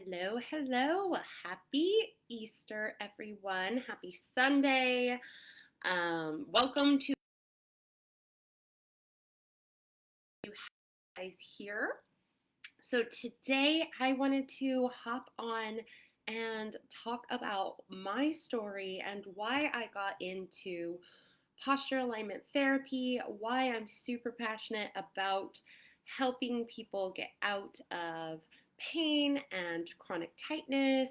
Hello, hello. Happy Easter, everyone. Happy Sunday. Welcome to you guys here. So, today I wanted to hop on and talk about my story and why I got into posture alignment therapy, why I'm super passionate about helping people get out of pain and chronic tightness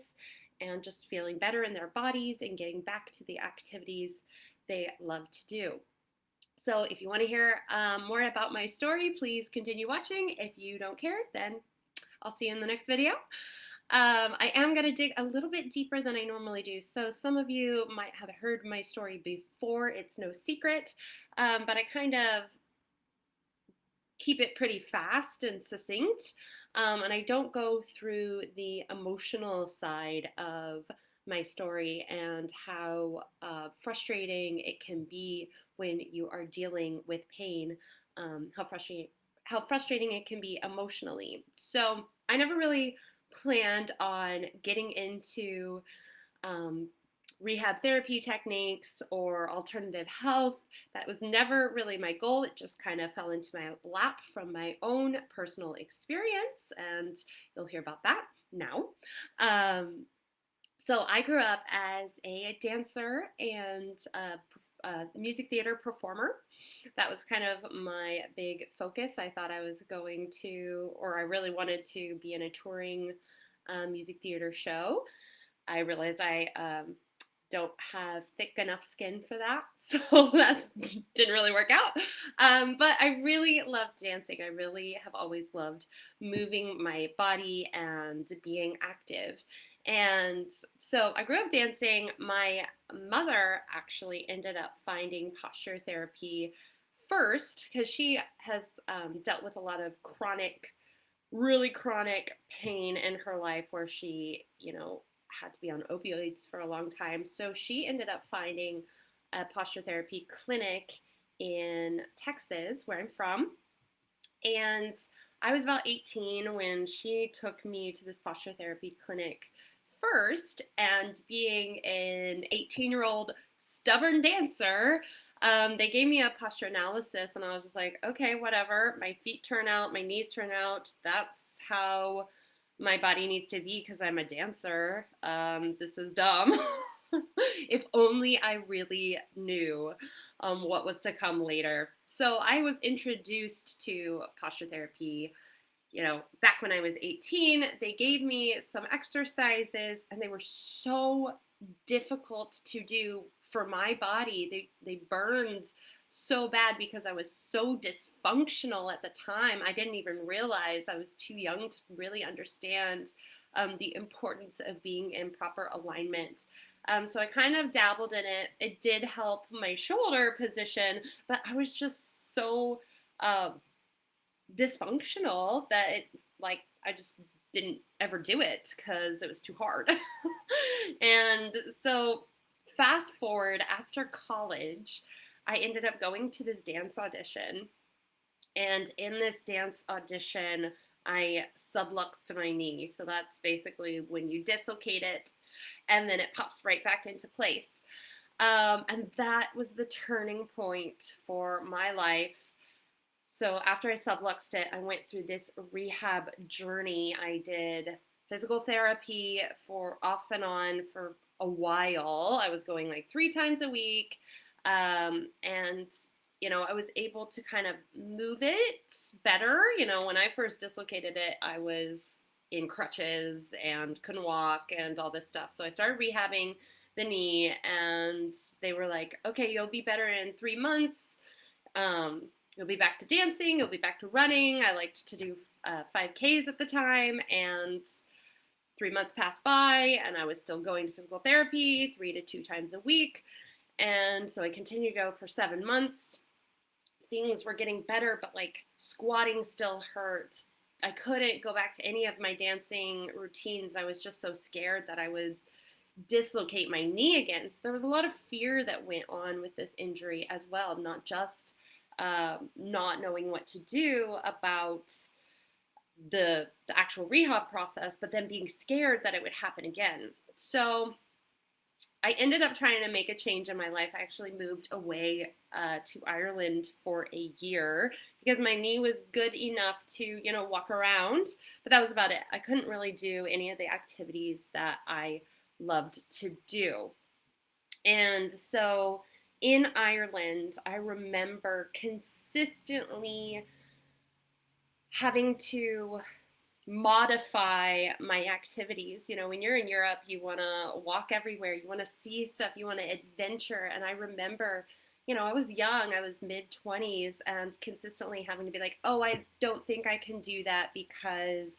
and just feeling better in their bodies and getting back to the activities they love to do. So, if you want to hear more about my story, please continue watching. If you don't care, then I'll see you in the next video. I am going to dig a little bit deeper than I normally do. So some of you might have heard my story before. It's no secret, but I kind of keep it pretty fast and succinct. And I don't go through the emotional side of my story and how frustrating it can be when you are dealing with pain, how frustrating it can be emotionally. So I never really planned on getting into um, rehab therapy techniques or alternative health. That was never really my goal. It just kind of fell into my lap from my own personal experience, and you'll hear about that now. So I grew up as a dancer and a music theater performer. That was kind of my big focus. I thought I was going to, or I really wanted to be in a touring music theater show. I realized I don't have thick enough skin for that, so that didn't really work out. But I really love dancing. I really have always loved moving my body and being active. And so I grew up dancing. My mother actually ended up finding posture therapy first because she has dealt with a lot of really chronic pain in her life where she, had to be on opioids for a long time. So she ended up finding a posture therapy clinic in Texas, where I'm from. And I was about 18 when she took me to this posture therapy clinic first. And being an 18-year-old stubborn dancer, they gave me a posture analysis, and I was just like, okay, whatever. My feet turn out, my knees turn out. That's how my body needs to be because I'm a dancer. This is dumb. If only I really knew what was to come later. So I was introduced to posture therapy, back when I was 18. They gave me some exercises, and they were so difficult to do for my body. They burned so bad because I was so dysfunctional at the time. I didn't even realize. I was too young to really understand the importance of being in proper alignment. So I kind of dabbled in it. It did help my shoulder position, but I was just so dysfunctional that I just didn't ever do it because it was too hard. And so fast forward, after college, I ended up going to this dance audition. And in this dance audition, I subluxed my knee. So that's basically when you dislocate it and then it pops right back into place. And that was the turning point for my life. So after I subluxed it, I went through this rehab journey. I did physical therapy for off and on for a while. I was going like 3 times a week. And I was able to kind of move it better. When I first dislocated it, I was in crutches and couldn't walk and all this stuff. So I started rehabbing the knee, and they were like, okay, you'll be better in 3 months. You'll be back to dancing. You'll be back to running. I liked to do 5Ks at the time, and 3 months passed by, and I was still going to physical therapy 3 to 2 times a week. And so I continued to go for 7 months. Things were getting better, but squatting still hurt. I couldn't go back to any of my dancing routines. I was just so scared that I would dislocate my knee again. So there was a lot of fear that went on with this injury as well, not just not knowing what to do about the actual rehab process, but then being scared that it would happen again. So I ended up trying to make a change in my life. I actually moved away to Ireland for a year because my knee was good enough to, walk around, but that was about it. I couldn't really do any of the activities that I loved to do. And so in Ireland, I remember consistently having to modify my activities. When you're in Europe, you want to walk everywhere, you want to see stuff, you want to adventure. And I remember, I was young, I was mid 20s, and consistently having to be like, oh, I don't think I can do that because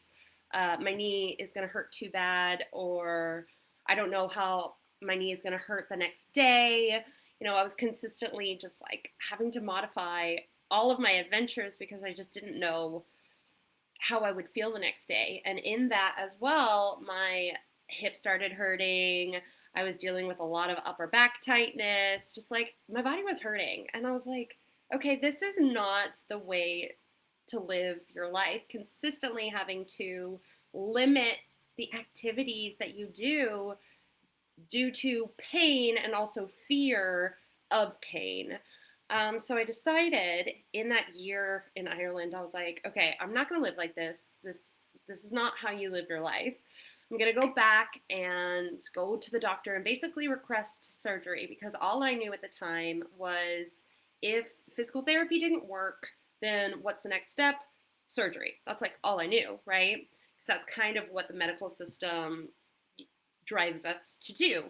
my knee is going to hurt too bad, or I don't know how my knee is going to hurt the next day. I was consistently just like having to modify all of my adventures because I just didn't know how I would feel the next day. And in that as well, my hip started hurting. I was dealing with a lot of upper back tightness, just like my body was hurting. And I was like, okay, this is not the way to live your life. Consistently having to limit the activities that you do due to pain and also fear of pain. So I decided in that year in Ireland, I was like, okay, I'm not going to live like this. This is not how you live your life. I'm going to go back and go to the doctor and basically request surgery because all I knew at the time was if physical therapy didn't work, then what's the next step? Surgery. That's like all I knew, right? Because that's kind of what the medical system drives us to do.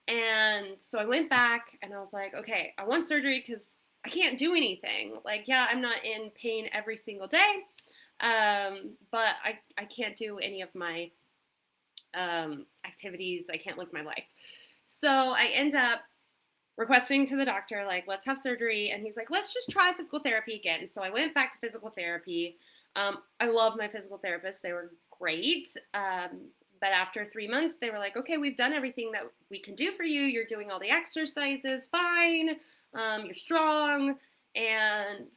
And so I went back and I was like, okay, I want surgery because I can't do anything. Like, yeah, I'm not in pain every single day, but I can't do any of my activities. I can't live my life. So I end up requesting to the doctor, like, let's have surgery. And he's like, let's just try physical therapy again. So I went back to physical therapy. I love my physical therapists. They were great. But after 3 months, they were like, okay, we've done everything that we can do for you. You're doing all the exercises fine. You're strong. And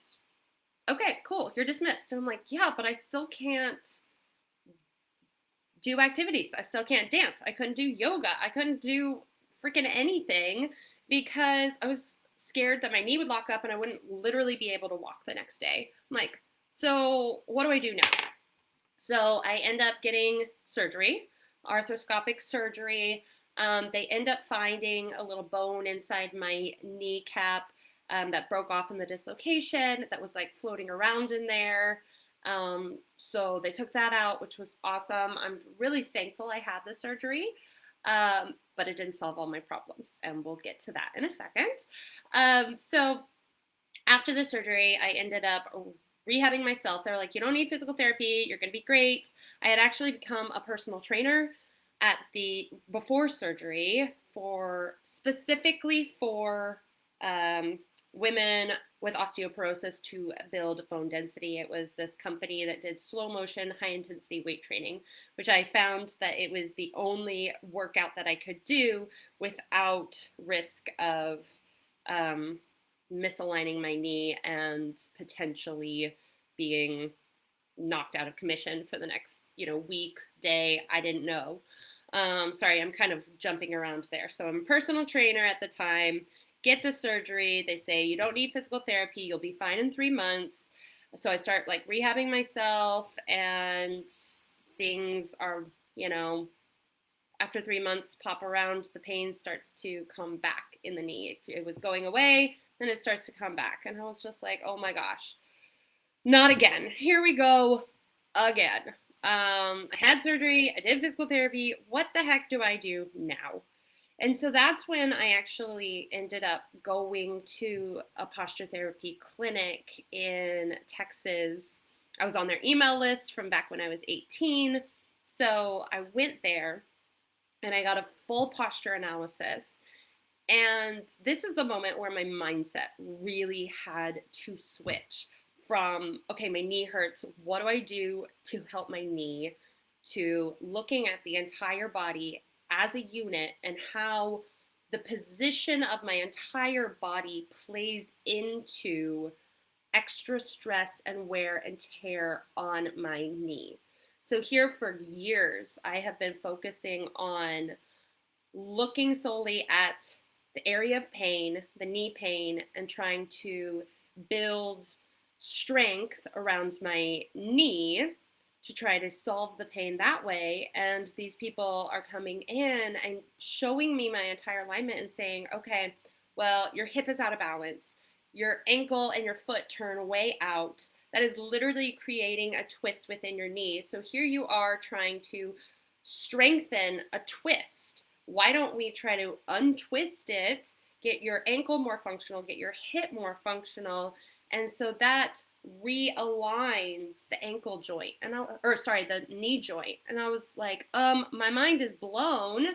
okay, cool. You're dismissed. And I'm like, yeah, but I still can't do activities. I still can't dance. I couldn't do yoga. I couldn't do freaking anything because I was scared that my knee would lock up and I wouldn't literally be able to walk the next day. I'm like, so what do I do now? So I end up getting surgery, arthroscopic surgery. They end up finding a little bone inside my kneecap that broke off in the dislocation that was like floating around in there. So they took that out, which was awesome. I'm really thankful I had the surgery, but it didn't solve all my problems, and we'll get to that in a second. So after the surgery, I ended up rehabbing myself. They're like, you don't need physical therapy. You're going to be great. I had actually become a personal trainer at the before surgery specifically for women with osteoporosis to build bone density. It was this company that did slow motion, high intensity weight training, which I found that it was the only workout that I could do without risk of misaligning my knee and potentially being knocked out of commission for the next, week, day. I didn't know. Sorry, I'm kind of jumping around there. So I'm a personal trainer at the time, get the surgery. They say, you don't need physical therapy. You'll be fine in 3 months. So I start like rehabbing myself, and things are, after 3 months pop around, the pain starts to come back in the knee. It was going away, then it starts to come back. And I was just like, oh my gosh, not again. Here we go again. I had surgery. I did physical therapy. What the heck do I do now? And so that's when I actually ended up going to a posture therapy clinic in Texas. I was on their email list from back when I was 18. So I went there and I got a full posture analysis. And this was the moment where my mindset really had to switch from, okay, my knee hurts. What do I do to help my knee? To looking at the entire body as a unit and how the position of my entire body plays into extra stress and wear and tear on my knee. So here for years, I have been focusing on looking solely at the area of pain, the knee pain, and trying to build strength around my knee to try to solve the pain that way. And these people are coming in and showing me my entire alignment and saying, okay, well, your hip is out of balance. Your ankle and your foot turn way out. That is literally creating a twist within your knee. So here you are trying to strengthen a twist. Why don't we try to untwist it, get your ankle more functional, get your hip more functional, and so that realigns the ankle joint and the knee joint. And I was like, my mind is blown.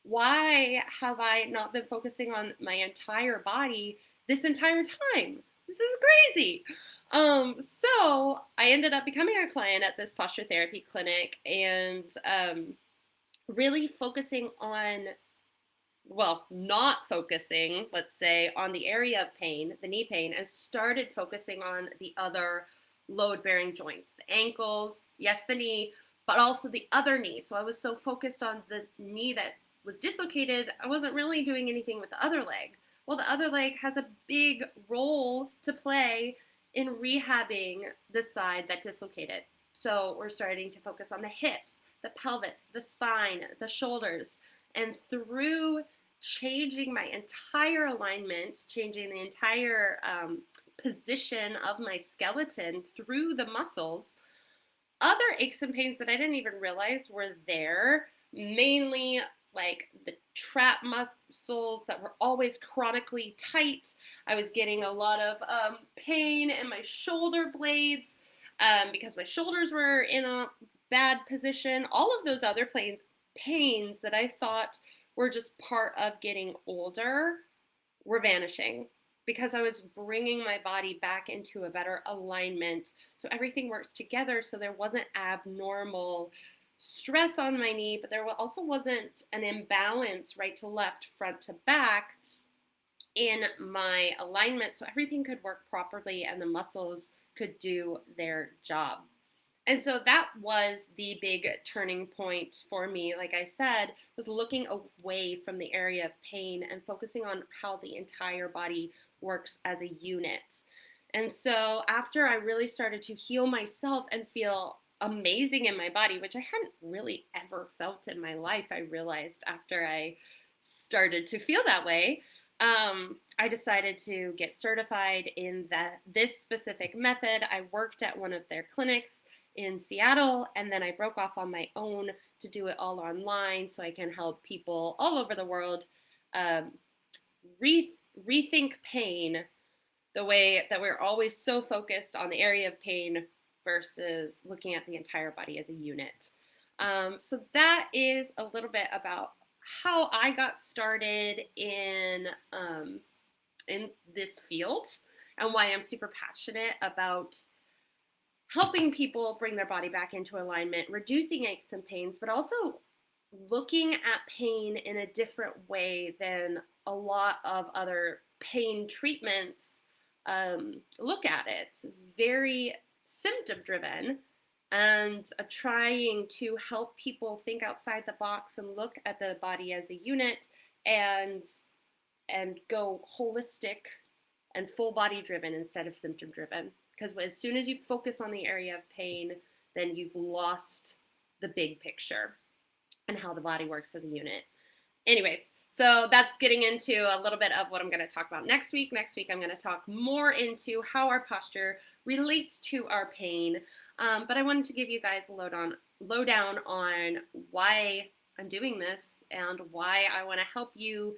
Why have I not been focusing on my entire body this entire time? This is crazy. So I ended up becoming a client at this posture therapy clinic and really focusing on, well, not focusing, let's say, on the area of pain, the knee pain, and started focusing on the other load-bearing joints, the ankles, yes, the knee, but also the other knee. So I was so focused on the knee that was dislocated, I wasn't really doing anything with the other leg. Well, the other leg has a big role to play in rehabbing the side that dislocated. So we're starting to focus on the hips, the pelvis, the spine, the shoulders, and through changing my entire alignment, changing the entire position of my skeleton through the muscles, other aches and pains that I didn't even realize were there, mainly like the trap muscles that were always chronically tight. I was getting a lot of pain in my shoulder blades because my shoulders were in a bad position. All of those other pains that I thought were just part of getting older were vanishing because I was bringing my body back into a better alignment. So everything works together. So there wasn't abnormal stress on my knee, but there also wasn't an imbalance right to left, front to back in my alignment. So everything could work properly and the muscles could do their job. And so that was the big turning point for me, like I said, was looking away from the area of pain and focusing on how the entire body works as a unit. And so after I really started to heal myself and feel amazing in my body, which I hadn't really ever felt in my life, I realized after I started to feel that way, I decided to get certified in this specific method. I worked at one of their clinics in Seattle, and then I broke off on my own to do it all online so I can help people all over the world rethink pain the way that we're always so focused on the area of pain versus looking at the entire body as a unit. So that is a little bit about how I got started in this field and why I'm super passionate about helping people bring their body back into alignment, reducing aches and pains, but also looking at pain in a different way than a lot of other pain treatments look at it. It's very symptom driven and trying to help people think outside the box and look at the body as a unit and go holistic and full body driven instead of symptom driven. Because as soon as you focus on the area of pain, then you've lost the big picture and how the body works as a unit. Anyways, so that's getting into a little bit of what I'm going to talk about next week. Next week, I'm going to talk more into how our posture relates to our pain. But I wanted to give you guys a lowdown on why I'm doing this and why I want to help you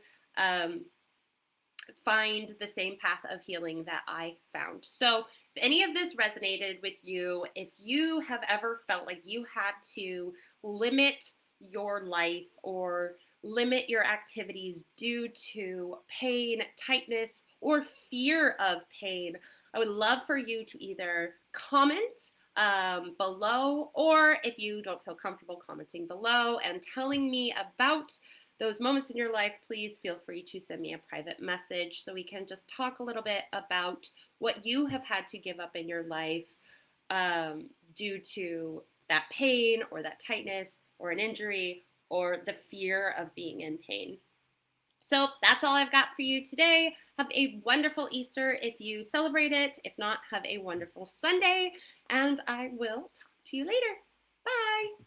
find the same path of healing that I found. So if any of this resonated with you, if you have ever felt like you had to limit your life or limit your activities due to pain, tightness, or fear of pain, I would love for you to either comment below, or if you don't feel comfortable commenting below and telling me about those moments in your life, please feel free to send me a private message so we can just talk a little bit about what you have had to give up in your life due to that pain or that tightness or an injury or the fear of being in pain. So that's all I've got for you today. Have a wonderful Easter if you celebrate it. If not, have a wonderful Sunday, and I will talk to you later. Bye.